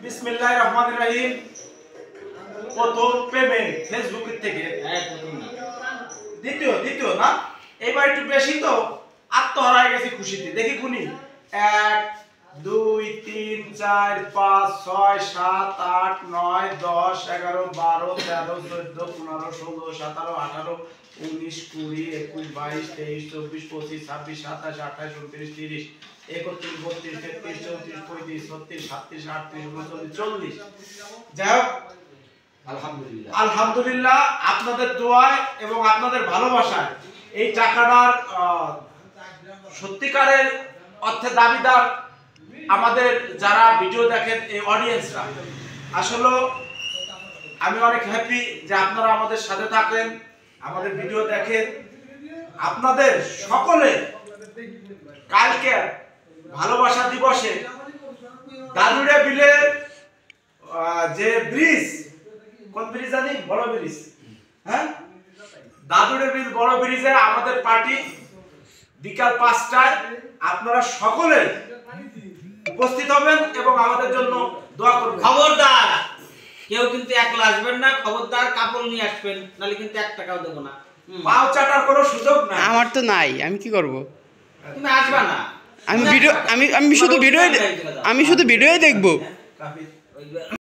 বিসমিল্লাহির রহমানির রহিম। প্রথম পেমেন্ট ফেসবুক থেকে, দ্বিতীয় না, এবার একটু বেশি তো আত্মহারা হয়ে গেছি খুশিতে। দেখি গুনি 1 2 3 4 5 6 7 8 9 10 11 12 13 14 15 16 17 18 19 20 21 22 23 24 25 26 27 28 29 30 31 32 33 34 35 36 37 38 39 40। যাই হোক, আলহামদুলিল্লাহ আপনাদের দোয়ায় এবং আপনাদের ভালোবাসায় এই টাকাটার সত্যিকারের অর্থে দাবিদার আমাদের যারা ভিডিও দেখেন, এই অডিয়েন্সরা। আসলে আমি অনেক হ্যাপি যে আপনারা আমাদের সাথে থাকেন, আমাদের ভিডিও দেখেন। আপনাদের সকলে কালকে ভালোবাসা দিবসে দাদুড়ে বিলের যে ব্রিজ, কোন ব্রিজ জানি, বড় ব্রিজ, হ্যাঁ, দাদুড়ে বিল বড় ব্রিজে আমাদের পার্টি বিকাল 5টায় আপনারা সকলে উপস্থিত হবেন এবং আমাদের জন্য দোয়া করবেন। খবরদার কেউ কিন্তু একলা আসবেন না, খবরদার কাপড় নিয়ে আসবেন, নালে কিন্তু 1 টাকাও দেব না। পাও চাটার কোনো সুযোগ নাই। আমার তো নাই, আমি কি করব? তুমি আসবা না, আমি ভিডিও আমি শুধু ভিডিও দেখবো।